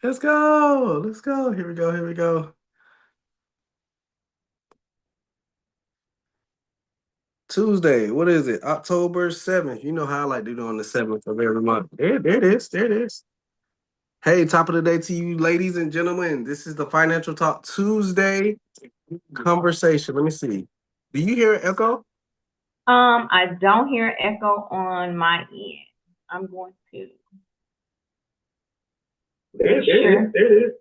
Let's go. Let's go. Here we go. Here we go. Tuesday. What is it? October 7th. You know how I like to do on the 7th of every month. There it is. There it is. Hey, top of the day to you, ladies and gentlemen. This is the Financial Talk Tuesday conversation. Let me see. Do you hear an echo? I don't hear echo on my end. I'm going to There, make there it is. sure. There it is.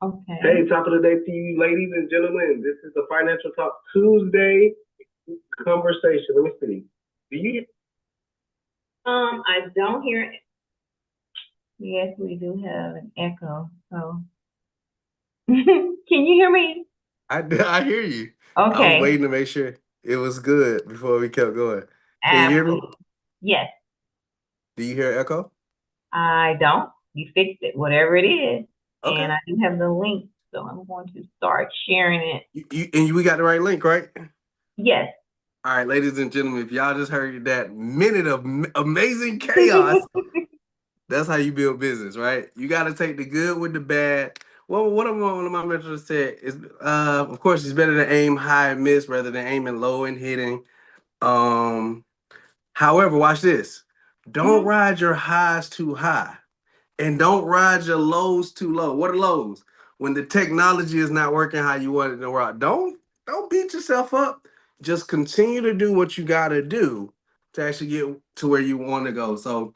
Okay. Hey, top of the day to you, ladies and gentlemen. This is the Financial Talk Tuesday conversation. Let me see. Do you? I don't hear. Yes, we do have an echo. So, can you hear me? I hear you. I was Okay. waiting to make sure it was good before we kept going. Can you hear me? Absolutely. Yes, Do you hear echo? I don't. You fixed it, whatever it is, Okay. and I do have the link, so I'm going to start sharing it. We got the right link, right? Yes. All right, ladies and gentlemen, if y'all just heard that minute of amazing chaos, that's how you build business, right? You got to take the good with the bad. Well, one of my mentors said is, of course, it's better to aim high and miss rather than aiming low and hitting. Um, However, watch this. Don't Mhm. ride your highs too high. And don't ride your lows too low. What are lows? When the technology is not working how you want it to work. Don't beat yourself up. Just continue to do what you gotta do to actually get to where you want to go. So,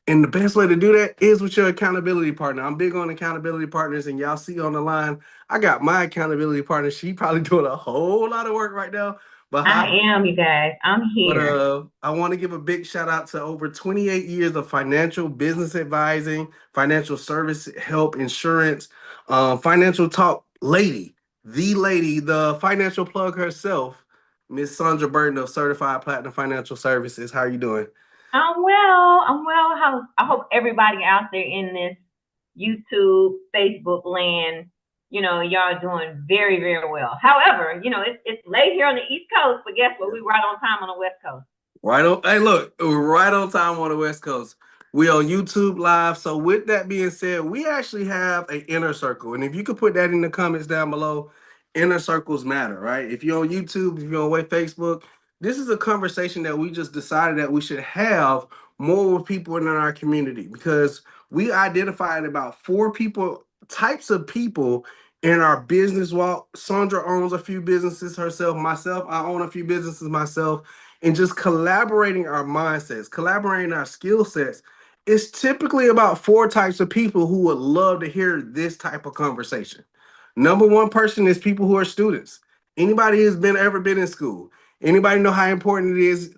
and the best way to do that is with your accountability partner. I'm big on accountability partners, and y'all see on the line, I got my accountability partner. She probably doing a whole lot of work right now I behind. am, you guys. I'm But here. I want to give a big shout out to over 28 years of financial business advising, financial service help, insurance, financial talk lady, the financial plug herself, Miss Sandra Burton of Certified Platinum Financial Services. How are you doing? I'm well. I'm well. I hope everybody out there in this YouTube, Facebook land, y'all are doing very, very well. However, it's late here on the East Coast, but guess what? We right on time on the West Coast. Right on. Hey, look, we're right on time on the West Coast. We on YouTube Live. So with that being said, we actually have an inner circle, and if you could put that in the comments down below, inner circles matter, right? If you're on YouTube, if you're on Facebook, this is a conversation that we just decided that we should have more with people in our community because we identified about four people, types of people in our business walk. Sandra owns a few businesses herself. Myself, I own a few businesses myself, and just collaborating our mindsets, collaborating our skill sets. It's typically about four types of people who would love to hear this type of conversation. Number one person is people who are students. Anybody who's been ever been in school. Anybody know how important it is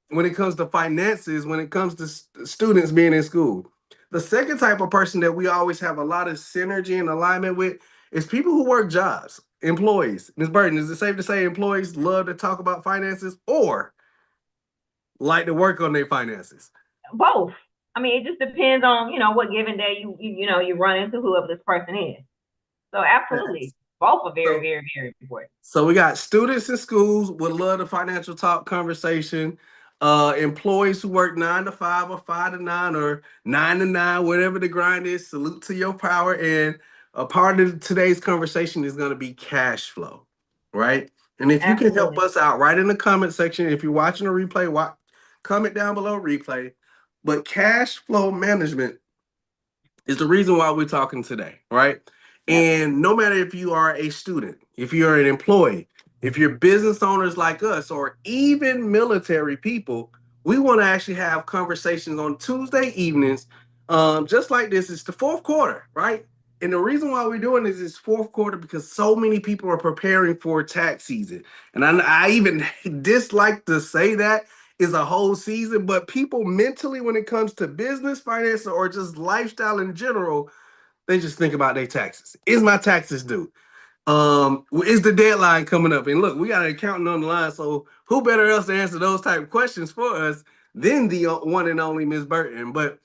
when it comes to finances, when it comes to students being in school. The second type of person that we always have a lot of synergy and alignment with is people who work jobs, employees. Ms. Burton, is it safe to say employees love to talk about finances or like to work on their finances? Both. I mean, it just depends on, what given day you run into whoever this person is. So absolutely. Yes. Both are very, So, very, very important. so we got students in schools would love the financial talk conversation. Employees who work 9 to 5 or 5 to 9 or 9 to 9, whatever the grind is. Salute to your power. And a part of today's conversation is going to be cash flow, right? And if you can help Absolutely. us out, right in the comment section. If you're watching a replay, comment down below replay. But cash flow management is the reason why we're talking today, right? Yep. And no matter if you are a student, if you're an employee, if you're business owners like us, or even military people, we want to actually have conversations on Tuesday evenings, just like this. It's the fourth quarter, right? And the reason why we're doing this is fourth quarter because so many people are preparing for tax season. And I even dislike to say that is a whole season, but people mentally, when it comes to business, finance, or just lifestyle in general, they just think about their taxes. Is my taxes due? Is the deadline coming up? And look, we got an accountant on the line, so who better else to answer those type of questions for us than the one and only Ms. Burton? But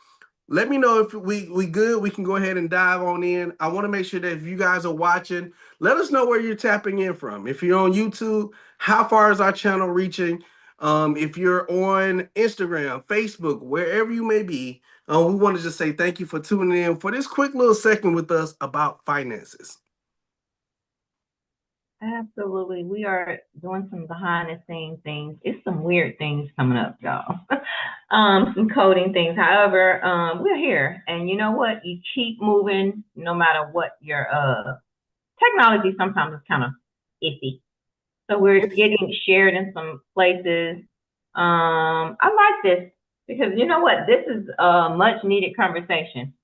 let me know if we good. We can go ahead and dive on in. I want to make sure that if you guys are watching, let us know where you're tapping in from. If you're on YouTube, how far is our channel reaching? If you're on Instagram, Facebook, wherever you may be, We want to just say thank you for tuning in for this quick little segment with us about finances. Absolutely. We are doing some behind the scenes things. It's some weird things coming up, y'all. Some coding things. However, we're here. And you know what? You keep moving no matter what your technology sometimes is kind of iffy. So we're getting shared in some places. I like this because you know what? This is a much needed conversation.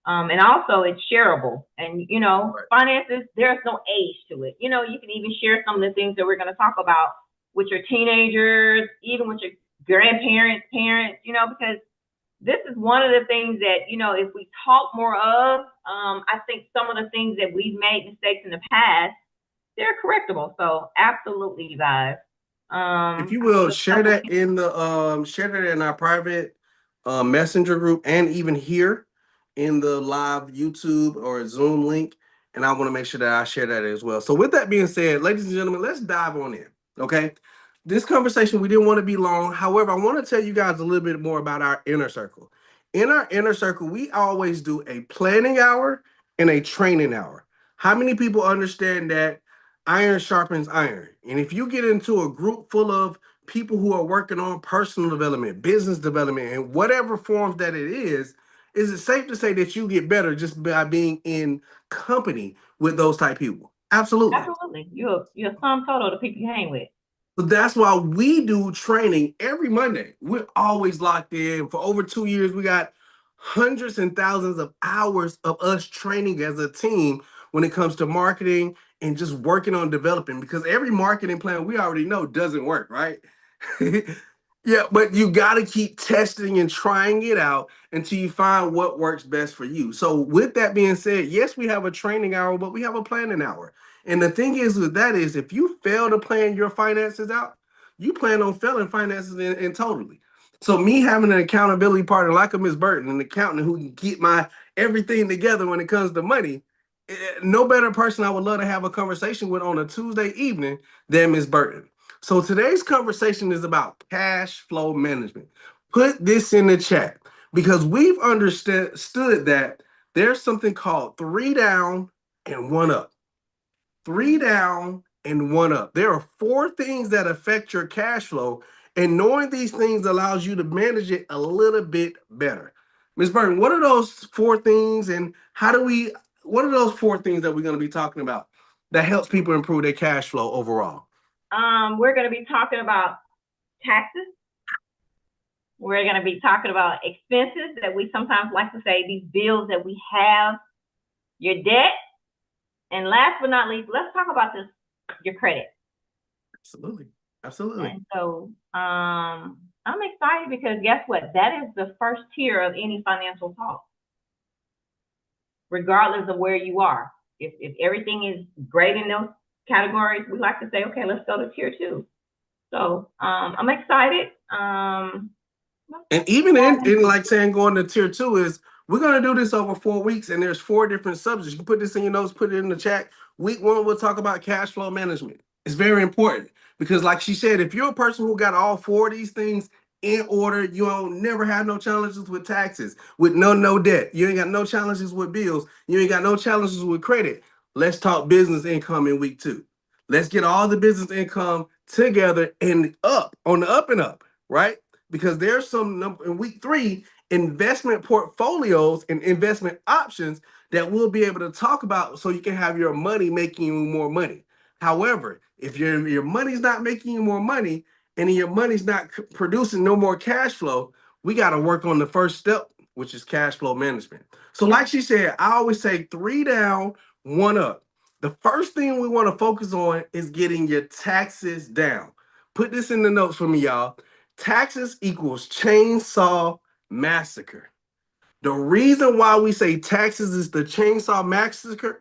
And also it's shareable. And you know, Right. finances, there's no age to it. You know, you can even share some of the things that we're going to talk about with your teenagers, even with your grandparents, parents, you know, because this is one of the things that, you know, if we talk more of, I think some of the things that we've made mistakes in the past, they're correctable. So absolutely, you guys. If you I will, see a share couple. that in the share that in our private messenger group and even here in the live YouTube or Zoom link. And I want to make sure that I share that as well. So with that being said, ladies and gentlemen, let's dive on in. Okay. This conversation, we didn't want to be long. However, I want to tell you guys a little bit more about our inner circle. In our inner circle, we always do a planning hour and a training hour. How many people understand that iron sharpens iron? And if you get into a group full of people who are working on personal development, business development, and whatever forms that it is it safe to say that you get better just by being in company with those type people? Absolutely. Absolutely. You're a sum total of the people you hang with. So that's why we do training every Monday. We're always locked in. For over 2 years, we got hundreds and thousands of hours of us training as a team when it comes to marketing and just working on developing, because every marketing plan we already know doesn't work, right? Yeah, but you got to keep testing and trying it out until you find what works best for you. So, with that being said, yes, we have a training hour, but we have a planning hour. And the thing is with that is, if you fail to plan your finances out, you plan on failing finances in totally. So, me having an accountability partner like a Miss Burton, an accountant who can keep my everything together when it comes to money, no better person I would love to have a conversation with on a Tuesday evening than Miss Burton. So today's conversation is about cash flow management. Put this in the chat because we've understood that there's something called three down and one up. Three down and one up. There are four things that affect your cash flow, and knowing these things allows you to manage it a little bit better. Ms. Burton, what are those four things, and what are those four things that we're going to be talking about that helps people improve their cash flow overall? We're going to be talking about taxes. We're going to be talking about expenses that we sometimes like to say, these bills that we have, your debt, and last but not least, let's talk about your credit. Absolutely. Absolutely. And so I'm excited because guess what? That is the first tier of any financial talk, regardless of where you are. If everything is great in those categories, we like to say, okay, let's go to tier two. So I'm excited. And even in like saying going to tier two is we're gonna do this over 4 weeks, and there's four different subjects. You put this in your notes, put it in the chat. Week one, we'll talk about cash flow management. It's very important because, like she said, if you're a person who got all four of these things in order, you don't never have no challenges with taxes, with no debt. You ain't got no challenges with bills. You ain't got no challenges with credit. Let's talk business income in week two. Let's get all the business income together and up on the up and up, right? Because there's some in week three investment portfolios and investment options that we'll be able to talk about so you can have your money making you more money. However, if your money's not making you more money and your money's not producing no more cash flow, we got to work on the first step, which is cash flow management. So, like she said, I always say three down, one up. The first thing we want to focus on is getting your taxes down. Put this in the notes for me, y'all. Taxes equals chainsaw massacre. The reason why we say taxes is the chainsaw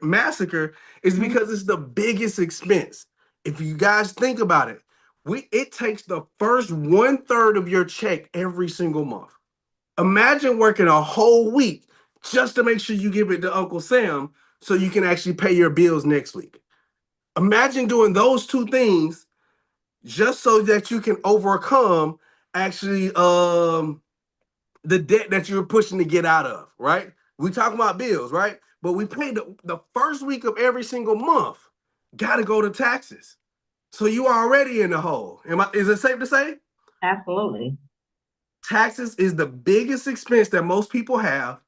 massacre is because it's the biggest expense. If you guys think about it, it takes the first 1/3 of your check every single month. Imagine working a whole week just to make sure you give it to Uncle Sam so you can actually pay your bills next week. Imagine doing those two things just so that you can overcome actually the debt that you're pushing to get out of, right? We talking about bills, right? But we pay the first week of every single month. Got to go to taxes. So you are already in the hole. Is it safe to say? Absolutely. Taxes is the biggest expense that most people have.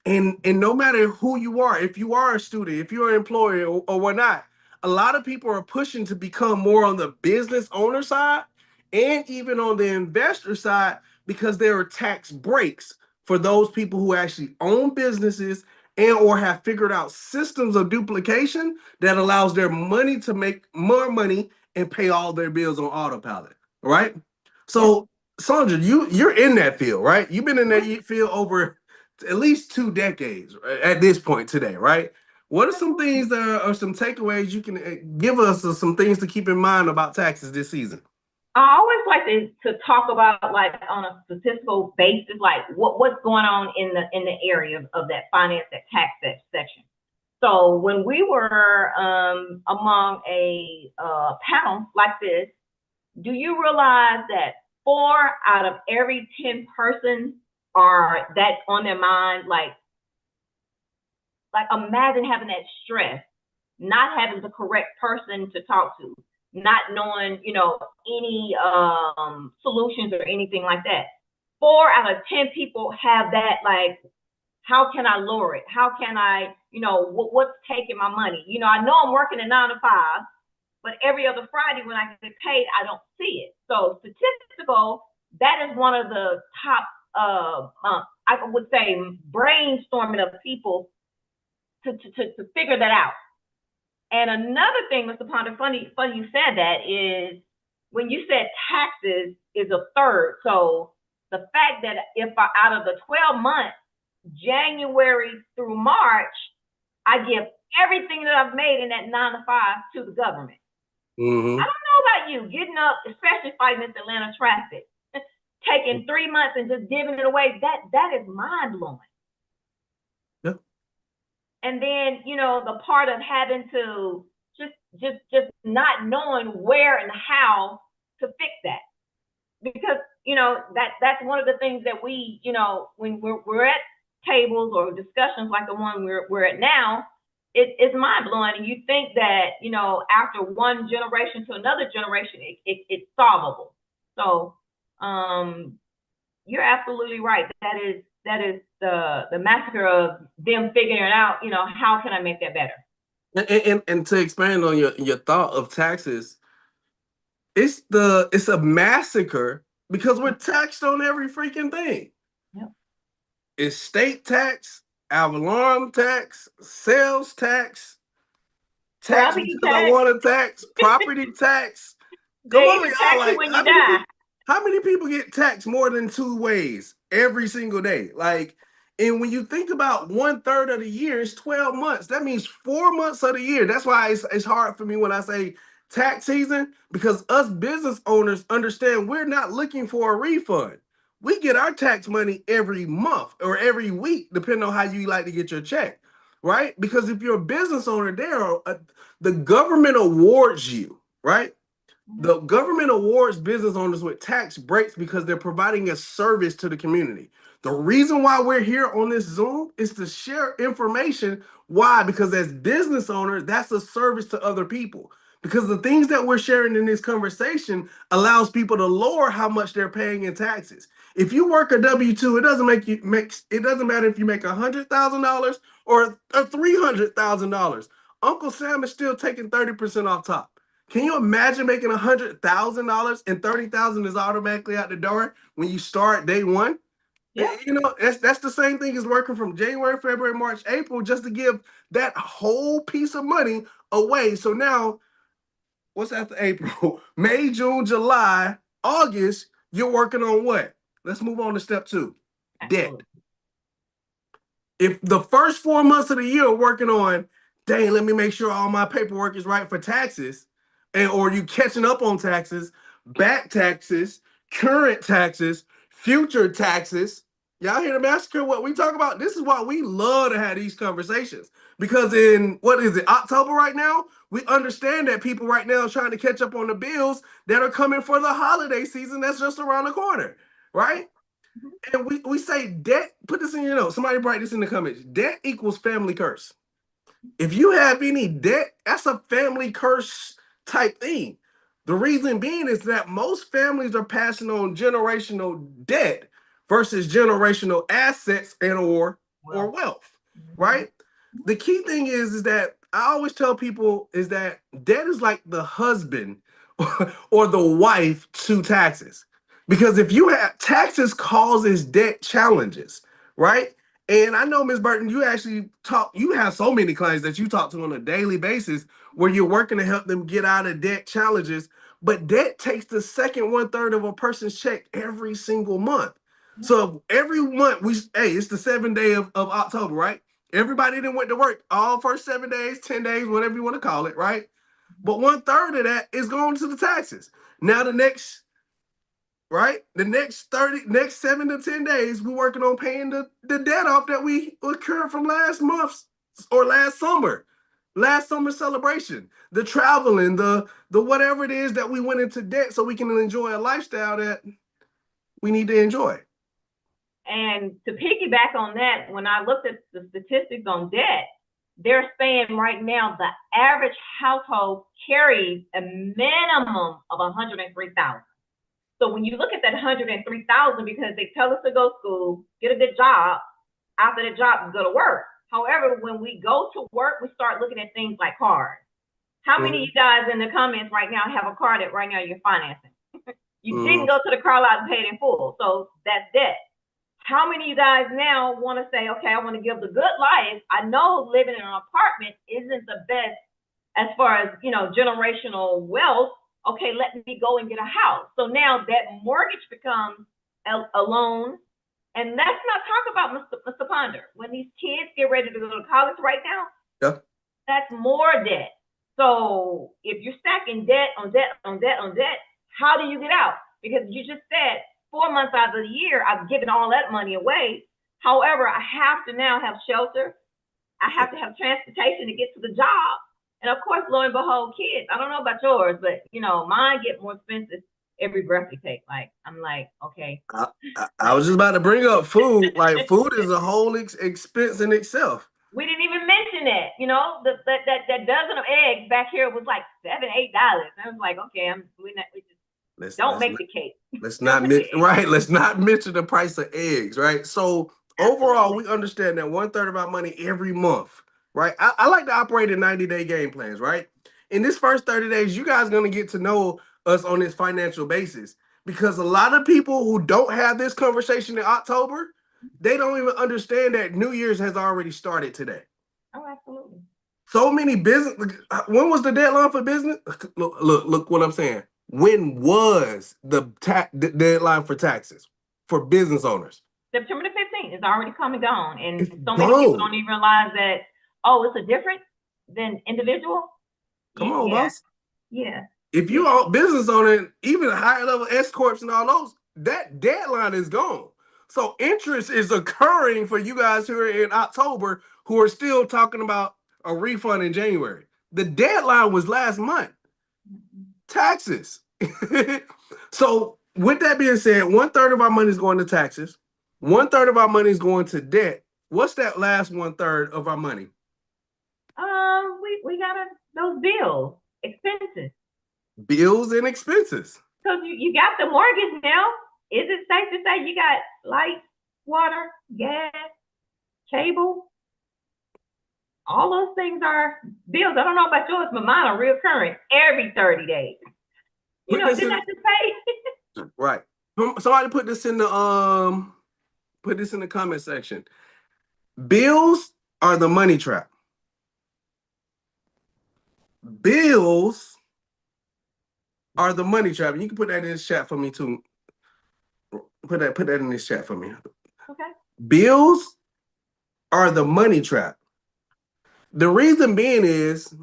And no matter who you are, if you are a student, if you're an employee or whatnot, a lot of people are pushing to become more on the business owner side and even on the investor side because there are tax breaks for those people who actually own businesses and or have figured out systems of duplication that allows their money to make more money and pay all their bills on autopilot, right? Yep. So Sandra, you're in that field, right? You've been in that field over at least 2 decades at this point today, right? What are some things that are some takeaways you can give us, or some things to keep in mind about taxes this season? I always like to talk about like on a statistical basis, like what's going on in the area of that finance, that tax section. So when we were among a panel like this, do you realize that 4 out of every 10 persons are that's on their mind? Like imagine having that stress, not having the correct person to talk to, not knowing, any solutions or anything like that. 4 out of 10 people have that, like, how can I lower it? How can I, what's taking my money? I know I'm working a 9 to 5, but every other Friday when I get paid, I don't see it. So statistical, that is one of the top, I would say, brainstorming of people to figure that out. And another thing, Mr. Ponder, funny you said that, is when you said taxes is a third. So the fact that if out of the 12 months, January through March, I give everything that I've made in that 9 to 5 to the government. Mm-hmm. I don't know about you, getting up, especially fighting this Atlanta traffic, taking 3 months and just giving it away. That is mind blowing. Yeah. And then, the part of having to just not knowing where and how to fix that. Because, that's one of the things that we, when we're at tables or discussions like the one we're at now, it's mind blowing. And you think that, after one generation to another generation, it's solvable. So, you're absolutely right. That is the massacre of them figuring out, how can I make that better? And to expand on your thought of taxes, it's a massacre because we're taxed on every freaking thing. Yep. It's state tax, alarm tax, sales tax, tax Property because I tax. want a tax, property tax. Come They on, even y'all! tax you Like when you die. how many people get taxed more than 2 ways every single day? Like, and when you think about 1/3 of the year, it's 12 months. That means 4 months of the year. That's why it's hard for me when I say tax season, because us business owners understand we're not looking for a refund. We get our tax money every month or every week, depending on how you like to get your check, right? Because if you're a business owner, the government awards you, right? The government awards business owners with tax breaks because they're providing a service to the community. The reason why we're here on this Zoom is to share information. Why? Because as business owners, that's a service to other people. Because the things that we're sharing in this conversation allows people to lower how much they're paying in taxes. If you work a W-2, it doesn't matter if you make $100,000 or $300,000. Uncle Sam is still taking 30% off top. Can you imagine making $100,000 and 30,000 is automatically out the door when you start day one? Yeah. That's the same thing as working from January, February, March, April, just to give that whole piece of money away. So now, what's after April? May, June, July, August, you're working on what? Let's move on to step 2. Debt. If the first 4 months of the year are working on, dang, let me make sure all my paperwork is right for taxes, or you catching up on taxes, back taxes, current taxes, future taxes. Y'all hear the massacre? What we talk about? This is why we love to have these conversations. Because in, what is it, October right now? We understand that people right now are trying to catch up on the bills that are coming for the holiday season that's just around the corner, right? And we say debt, put this in your notes. Somebody write this in the comments. Debt equals family curse. If you have any debt, that's a family curse type thing. The reason being is that most families are passing on generational debt versus generational assets and or wealth, right? The key thing is that I always tell people is that debt is like the husband or the wife to taxes. Because if you have taxes causes debt challenges, right? And I know, Ms. Burton, you actually you have so many clients that you talk to on a daily basis where you're working to help them get out of debt challenges. But debt takes the second 1/3 of a person's check every single month. So every month it's the 7th day of October, right? Everybody then went to work all first 7 days, 10 days, whatever you want to call it, right? But 1/3 of that is going to the taxes. Now the next next 7 to 10 days, we're working on paying the debt off that we incurred from last month or last summer celebration, the traveling, the whatever it is that we went into debt so we can enjoy a lifestyle that we need to enjoy. And to piggyback on that, when I looked at the statistics on debt, they're saying right now the average household carries a minimum of 103,000. So when you look at that 103,000, because they tell us to go to school, get a good job, after the job, go to work. However, when we go to work, we start looking at things like cars. How many of you guys in the comments right now have a car that right now you're financing? You didn't go to the car lot and pay it in full, so that's debt. How many of you guys now want to say, okay, I want to give the good life? I know living in an apartment isn't the best as far as, generational wealth. Okay, let me go and get a house. So now that mortgage becomes a loan. And let's not talk about Mr. Ponder. When these kids get ready to go to college right now, that's more debt. So if you're stacking debt on debt on debt on debt, how do you get out? Because you just said 4 months out of the year, I've given all that money away. However, I have to now have shelter. I have to have transportation to get to the job. And of course, lo and behold, kids. I don't know about yours, but mine get more expensive every breath you take. Like, I'm like, okay. I was just about to bring up food. Like, food is a whole expense in itself. We didn't even mention that. That dozen of eggs back here was like $7, $8. I was like, okay, we just don't make the cake. Let's not mention the price of eggs, right? So overall, we understand that 1/3 of our money every month, right? I like to operate in 90-day game plans, right? In this first 30 days, you guys are going to get to know us on this financial basis, because a lot of people who don't have this conversation in October, they don't even understand that New Year's has already started today. Oh, absolutely. So many business. When was the deadline for business? Look what I'm saying. When was the deadline for taxes for business owners? September the 15th. It's already come and gone. And so many people don't even realize that, it's a difference than individual. Come on, boss. Yeah. If you are business owner, even higher level S corps and all those, that deadline is gone. So interest is occurring for you guys who are in October who are still talking about a refund in January. The deadline was last month. Taxes. So with that being said, 1/3 of our money is going to taxes. 1/3 of our money is going to debt. What's that last 1/3 of our money? We got those bills, expenses. Bills and expenses. Because you got the mortgage now. Is it safe to say you got light, water, gas, cable? All those things are bills. I don't know about yours, but mine are recurring every 30 days. Didn't have to pay. Right. Somebody put this in the comment section. Bills are the money trap. Bills are the money trap. And you can put that in this chat for me too. Put that in this chat for me. Okay. Bills are the money trap. The reason being is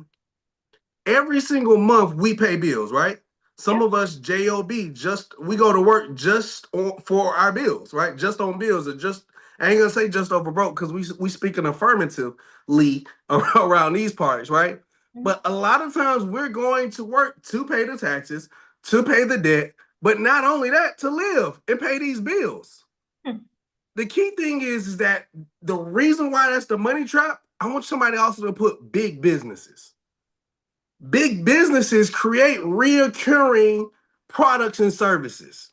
every single month we pay bills, right? Some of us job, we go to work just for our bills, right? Just on bills, or I ain't gonna say just over broke, because we speaking affirmatively around these parts, right? But a lot of times we're going to work to pay the taxes, to pay the debt, but not only that, to live and pay these bills. The key thing is that the reason why that's the money trap, I want somebody also to put big businesses. Big businesses create reoccurring products and services.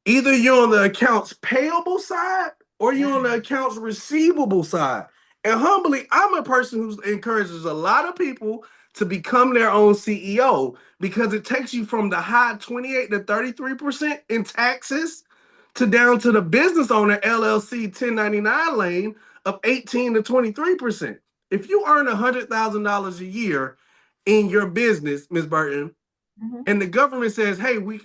Either you're on the accounts payable side or you're on the accounts receivable side. And humbly, I'm a person who encourages a lot of people to become their own CEO because it takes you from the high 28 to 33% in taxes to down to the business owner LLC 1099 lane of 18 to 23%. If you earn $100,000 a year in your business, Ms. Burton, and the government says, "Hey, we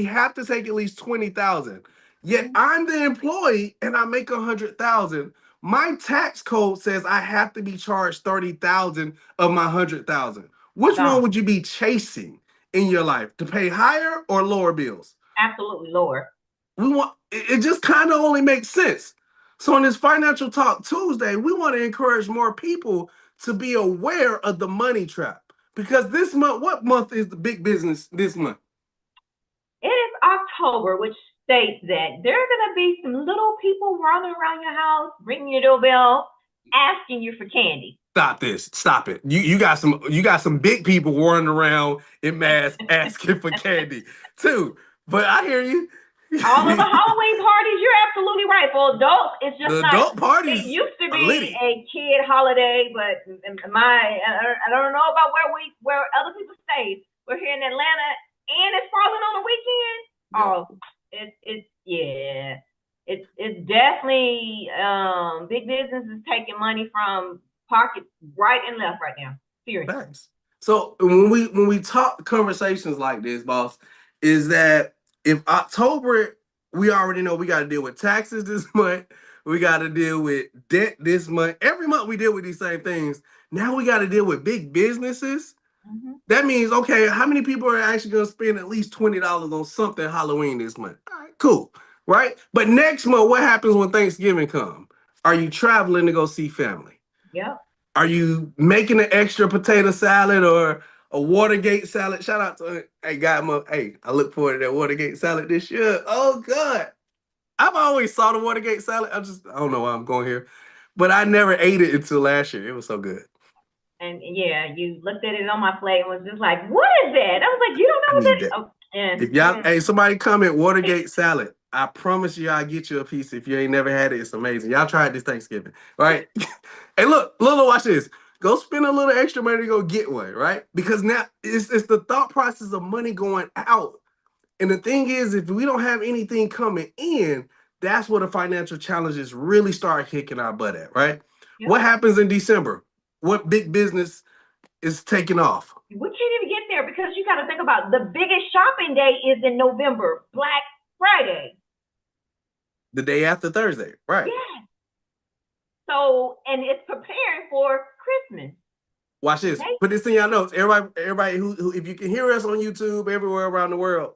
have to take at least 20,000." Yet I'm the employee and I make 100,000. My tax code says I have to be charged 30,000 of my 100,000. Which one would you be chasing in your life, to pay higher or lower bills? Absolutely lower. It just kind of only makes sense. So on this Financial Talk Tuesday, we want to encourage more people to be aware of the money trap. Because this month, what month is the big business this month? It is October, which states that there are going to be some little people running around your house, ringing your doorbell, asking you for candy. Stop this. Stop it. You got some big people running around in masks asking for candy too. But I hear you. All of the Halloween parties, you're absolutely right. For adults, it's just the like adult parties. It used to be a kid holiday, but I don't know about where other people stay. We're here in Atlanta, and it's falling on the weekend. Yeah. Oh, it's definitely big business is taking money from pockets right and left right now. Seriously. Thanks. So when we talk conversations like this, boss, is that if October, we already know we got to deal with taxes this month, we got to deal with debt this month. Every month we deal with these same things. Now we got to deal with big businesses. That means, okay, how many people are actually going to spend at least $20 on something Halloween this month? All right, cool, right? But next month, what happens when Thanksgiving comes? Are you traveling to go see family? Yep. Are you making an extra potato salad or a Watergate salad? Shout out to I look forward to that Watergate salad this year. Oh God. I've always saw the Watergate salad. I don't know why I'm going here. But I never ate it until last year. It was so good. And yeah, you looked at it on my plate and was just like, what is that? I was like, you don't know what that is? Oh, if y'all, somebody comment Watergate salad. I promise you I'll get you a piece. If you ain't never had it, it's amazing. Y'all try it this Thanksgiving, right? Hey, look, watch this. Go spend a little extra money to go get one, right? Because now it's the thought process of money going out. And the thing is, if we don't have anything coming in, that's where the financial challenges really start kicking our butt at, right? Yep. What happens in December? What big business is taking off? We can't even get there because you got to think about the biggest shopping day is in November, Black Friday. The day after Thursday, right? Yeah. So, and it's preparing for Christmas. Watch this. Okay. Put this in your notes. Everybody who, if you can hear us on YouTube everywhere around the world,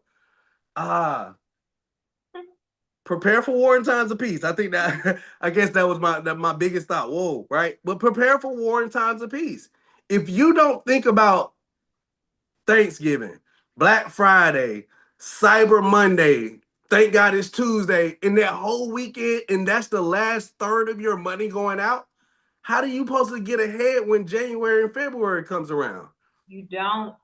prepare for war in times of peace. I think that I guess that was my biggest thought. Whoa, right? But prepare for war in times of peace. If you don't think about Thanksgiving, Black Friday, Cyber Monday, thank God it's Tuesday, and that whole weekend, and that's the last third of your money going out, how do you supposed to get ahead when January and February comes around? You don't.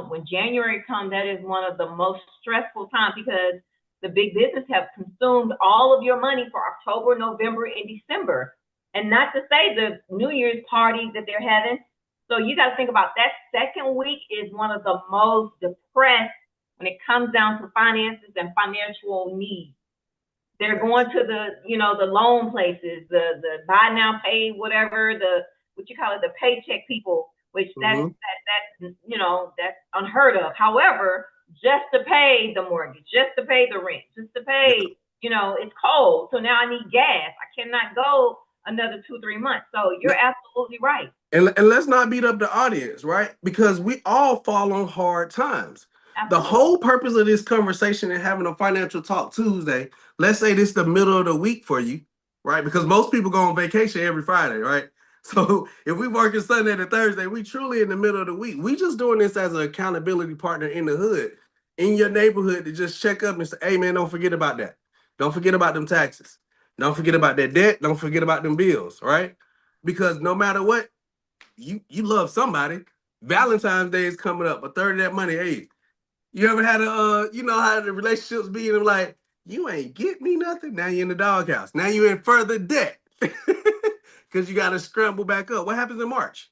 When January comes, that is one of the most stressful times because the big business have consumed all of your money for October, November, and December. And not to say the New Year's parties that they're having. So you got to think about that second week is one of the most depressed when it comes down to finances and financial needs. They're going to the loan places, the buy now, pay whatever, the paycheck people, which that's unheard of. However, just to pay the mortgage, just to pay the rent, just to pay, it's cold. So now I need gas. I cannot go another 2-3 months. So you're absolutely right. And let's not beat up the audience, right? Because we all fall on hard times. Absolutely. The whole purpose of this conversation and having a Financial Talk Tuesday, let's say this is the middle of the week for you, right? Because most people go on vacation every Friday, right? So if we working Sunday to Thursday, we truly in the middle of the week. We just doing this as an accountability partner in the hood, in your neighborhood, to just check up and say, hey man, don't forget about that. Don't forget about them taxes. Don't forget about that debt. Don't forget about them bills, right? Because no matter what, you love somebody. Valentine's Day is coming up. A third of that money. Hey, you ever had you know how the relationships be, and I'm like, you ain't get me nothing. Now you're in the doghouse. Now you're in further debt because you got to scramble back up. What happens in March?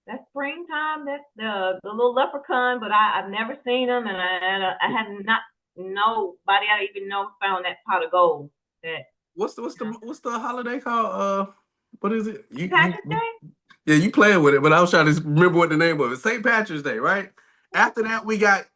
That's springtime. That's the little leprechaun, but I've never seen them, and I have not nobody I even know found that pot of gold. That What's the holiday called? What is it? Patrick's Day. Yeah, you playing with it, but I was trying to remember what the name of it. St. Patrick's Day, right? After that, we got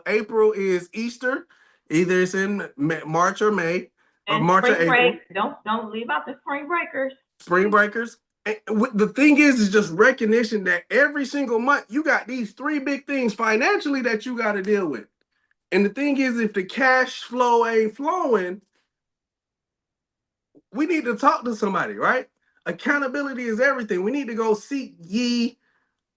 April is Easter. Either it's in March or May, or And March or spring April. break. Don't leave out the spring breakers. Spring breakers. And the thing is just recognition that every single month you got these three big things financially that you got to deal with. And the thing is, if the cash flow ain't flowing, we need to talk to somebody, right? Accountability is everything. We need to go seek ye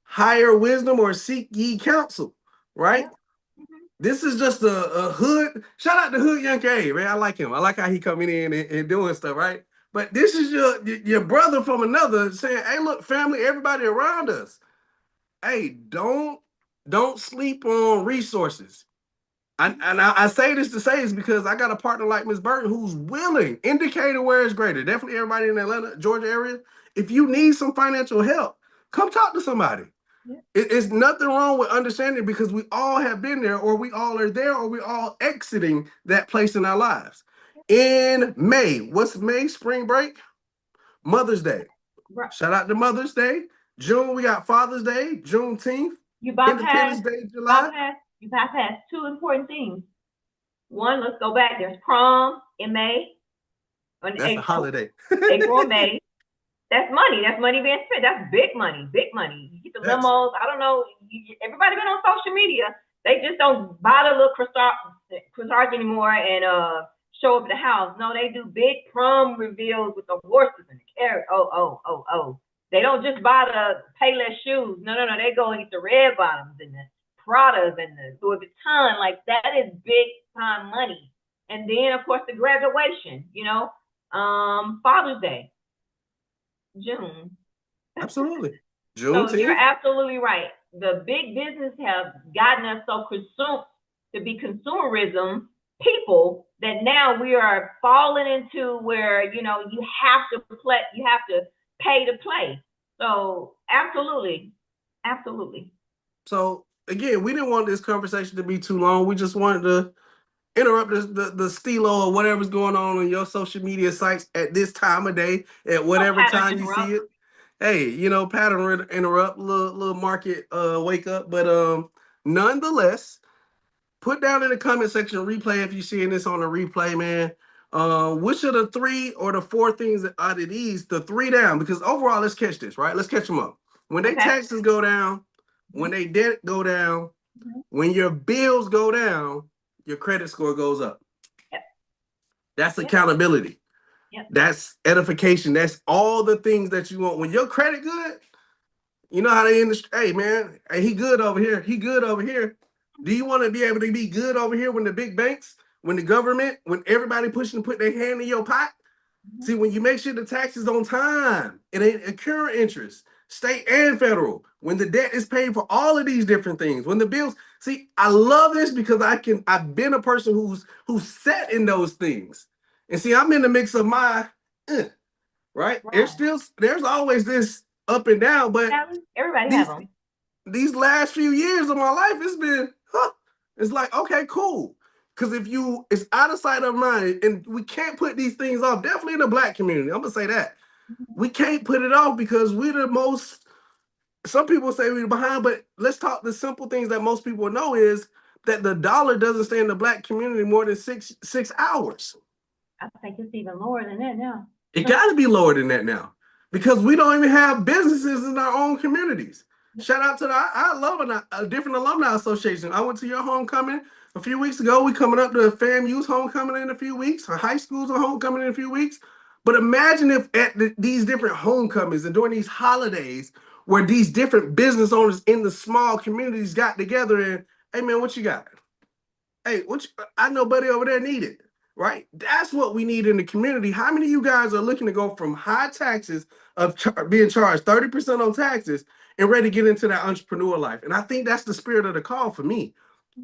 higher wisdom or seek ye counsel, right? Yeah. Mm-hmm. This is just a hood. Shout out to Hood Young K, man. I like him. I like how he coming in and doing stuff, right? But this is your brother from another saying, hey, look, family, everybody around us. Hey, don't sleep on resources. I say this to say is because I got a partner like Miss Burton who's willing, indicator where it's greater. Definitely everybody in the Atlanta, Georgia area. If you need some financial help, come talk to somebody. Yeah. It's nothing wrong with understanding because we all have been there, or we all are there, or we all exiting that place in our lives. In May, what's May? Spring break? Mother's Day. Right. Shout out to Mother's Day. June, we got Father's Day. Juneteenth. Independence Day, July. You bypass two important things. One, let's go back. There's prom in May. That's April, a holiday. April, May. That's money. That's money being spent. That's big money. Big money. You get the limos. I don't know. Everybody been on social media. They just don't buy the little Cristars anymore and show up at the house. No, they do big prom reveals with the horses and the carrots. Oh. They don't just buy the Payless shoes. No. They go and get the red bottoms and the Pradas and the Louis Vuitton. Like, that is big time money. And then, of course, the graduation, Father's Day, June. Absolutely. June. So you're absolutely right. The big business have gotten us so consumed to be consumerism people that now we are falling into where, you have to play, you have to pay to play. So absolutely. So again, we didn't want this conversation to be too long. We just wanted to interrupt the stilo or whatever's going on your social media sites at this time of day, at whatever time you see it. Hey, pattern interrupt, little market wake up. But nonetheless, put down in the comment section replay if you're seeing this on a replay, man. Which of the three or the four things out of these, the three down, because overall, let's catch this, right? Let's catch them up. When they taxes go down, when they debt go down, when your bills go down, your credit score goes up. Yep. That's accountability. Yep. That's edification. That's all the things that you want. When your credit good, you know how they industry, hey man, hey, he good over here. He good over here. Do you want to be able to be good over here when the big banks, when the government, when everybody pushing to put their hand in your pot? Mm-hmm. See, when you make sure the taxes on time, it ain't accruing interest, state and federal, when the debt is paid for all of these different things, when the bills, see, I love this because I've been a person who's set in those things. And see, I'm in the mix of my, right? There's always this up and down, but everybody has them. These last few years of my life, it's been, it's like, okay, cool. Because it's out of sight of mind, and we can't put these things off, definitely in the Black community. I'm going to say that. We can't put it off because we're the most, some people say we're behind, but let's talk the simple things that most people know is that the dollar doesn't stay in the Black community more than six hours. I think it's even lower than that now. It got to be lower than that now because we don't even have businesses in our own communities. Shout out to I love a different alumni association. I went to your homecoming a few weeks ago. We coming up to FAMU's homecoming in a few weeks. Our high schools are homecoming in a few weeks. But imagine if at these different homecomings and during these holidays where these different business owners in the small communities got together and, hey man, what you got? Hey, I know buddy over there need it. right? That's what we need in the community. How many of you guys are looking to go from high taxes of being charged 30% on taxes and ready to get into that entrepreneur life? And I think that's the spirit of the call for me,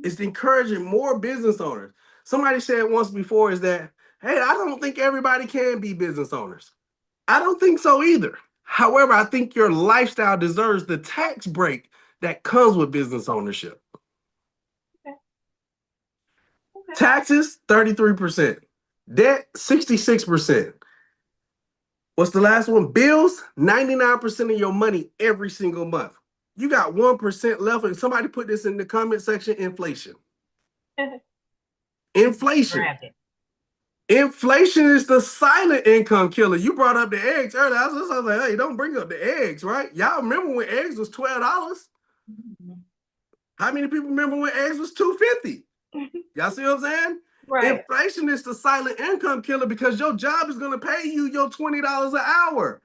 is encouraging more business owners. Somebody said once before is that, hey, I don't think everybody can be business owners. I don't think so either. However, I think your lifestyle deserves the tax break that comes with business ownership. Okay. Okay. Taxes, 33%. Debt, 66%. What's the last one? Bills, 99% of your money every single month. You got 1% left. And somebody put this in the comment section, inflation. Inflation. Grab it. Inflation is the silent income killer. You brought up the eggs earlier. I was like, hey, don't bring up the eggs, right? Y'all remember when eggs was $12? Mm-hmm. How many people remember when eggs was $2.50? Y'all see what I'm saying? Right. Inflation is the silent income killer because your job is going to pay you your $20 an hour.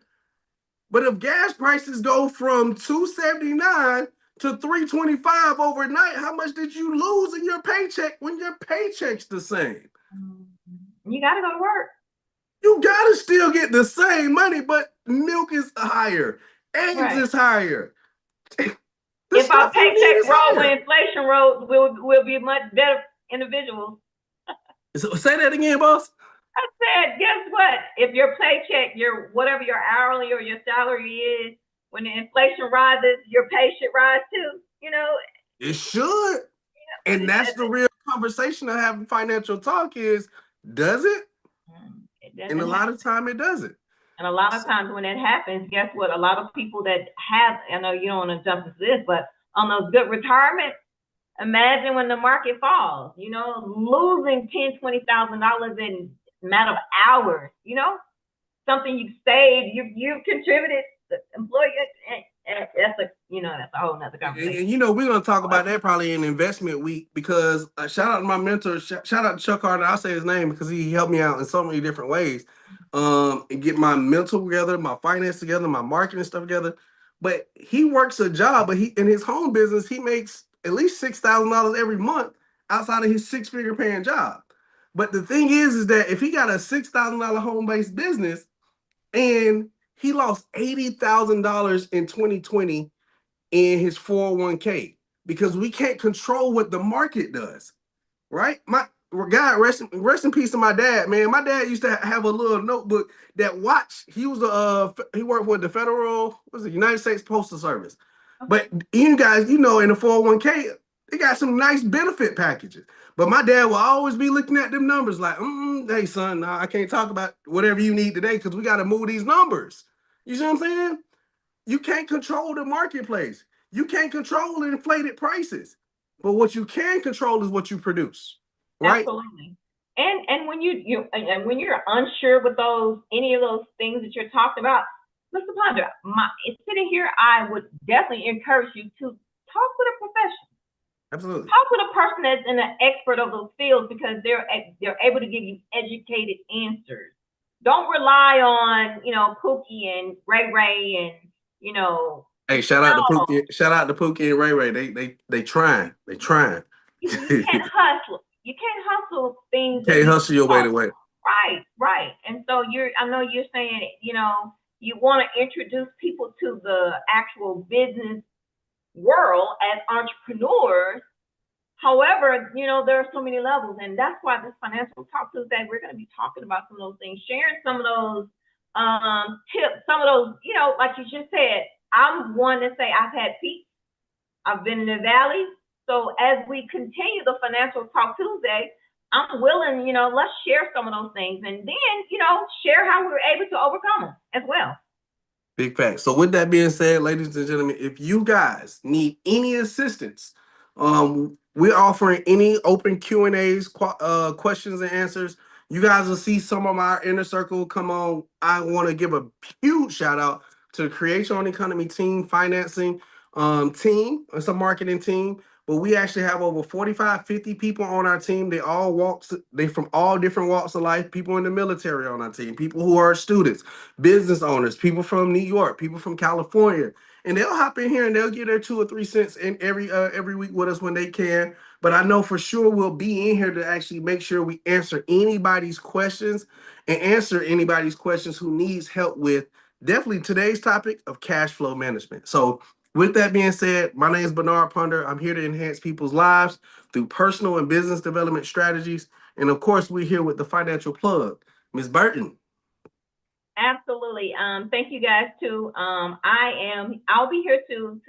But if gas prices go from $2.79 to $3.25 overnight, how much did you lose in your paycheck when your paycheck's the same? You got to go to work. You got to still get the same money, but milk is higher. Eggs is higher. If our paycheck roll when inflation rolls, we'll be much better individuals. So say that again, boss. I said, guess what? If your paycheck, your whatever your hourly or your salary is, when the inflation rises, your pay should rise too. You know, it should. And that's the real conversation of having financial talk is, does it? And a lot of time it doesn't. And a lot of times when it happens, guess what? A lot of people that have, I know you don't want to jump into this, but on those good retirements, imagine when the market falls, you know, losing $10,000, $20,000 in a matter of hours, you know, something you've saved, you've contributed, the employer, and that's a whole nother conversation. And we're going to talk about that probably in investment week, because shout out to my mentor, shout out to Chuck Harden. I'll say his name because he helped me out in so many different ways, and get my mental together, my finance together, my marketing stuff together. But he works a job, but in his home business, he makes at least $6,000 every month outside of his 6-figure paying job. But the thing is that if he got a $6,000 home-based business and he lost $80,000 in 2020 in his 401k, because we can't control what the market does, right? My God, rest in peace to my dad, man. My dad used to have a little notebook that he worked for the United States Postal Service. But you guys, in the 401k, they got some nice benefit packages. But my dad will always be looking at them numbers like, hey, son, nah, I can't talk about whatever you need today because we got to move these numbers. You see what I'm saying? You can't control the marketplace. You can't control the inflated prices. But what you can control is what you produce, right? Absolutely. And when when you're unsure with any of those things that you're talking about, Mr. Ponder, sitting here, I would definitely encourage you to talk with a professional. Absolutely. Talk with a person that's an expert of those fields, because they're able to give you educated answers. Don't rely on, Pookie and Ray and, Hey, shout out to Pookie and Ray. They trying. They trying. You can't hustle. You can't hustle things. You can't hustle your way to way. Right. And so I know you're saying, you want to introduce people to the actual business world as entrepreneurs. However, there are so many levels, and that's why this Financial Talk Tuesday, we're going to be talking about some of those things, sharing some of those tips, some of those, like you just said. I'm one to say I've had peaks. I've been in the valley. So as we continue the Financial Talk Tuesday, I'm willing, let's share some of those things, and then, share how we were able to overcome them as well. Big fact. So with that being said, ladies and gentlemen, if you guys need any assistance, we're offering any open Q&As, questions and answers. You guys will see some of our inner circle come on. I want to give a huge shout out to the Create Your Own Economy team, financing team. It's a marketing team. but we actually have over 45, 50 people on our team. They from all different walks of life, people in the military on our team, people who are students, business owners, people from New York, people from California. And they'll hop in here and they'll get their 2 or 3 cents in every week with us when they can. But I know for sure we'll be in here to actually make sure we answer anybody's questions and answer anybody's questions who needs help with definitely today's topic of cash flow management. So with that being said, my name is Bernard Ponder. I'm here to enhance people's lives through personal and business development strategies. And of course, we're here with the financial plug, Ms. Burton. Absolutely. Thank you guys too. I'll be here to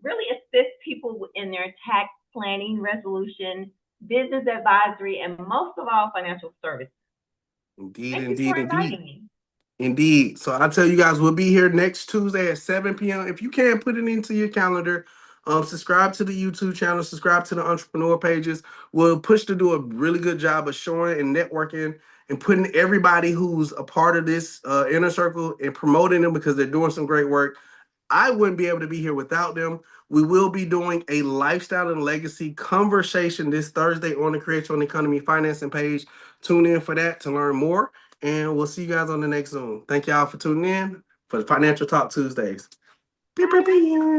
really assist people in their tax planning, resolution, business advisory, and most of all, financial services. Indeed, Thank you indeed, for indeed. inviting me. Indeed. So I tell you guys, we'll be here next Tuesday at 7 p.m. If you can, put it into your calendar. Subscribe to the YouTube channel, subscribe to the entrepreneur pages. We'll push to do a really good job of showing and networking and putting everybody who's a part of this inner circle and promoting them because they're doing some great work. I wouldn't be able to be here without them. We will be doing a lifestyle and legacy conversation this Thursday on the Create Your Own Economy financing page. Tune in for that to learn more. And we'll see you guys on the next Zoom. Thank y'all for tuning in for the Financial Talk Tuesdays. Pew, pew, pew.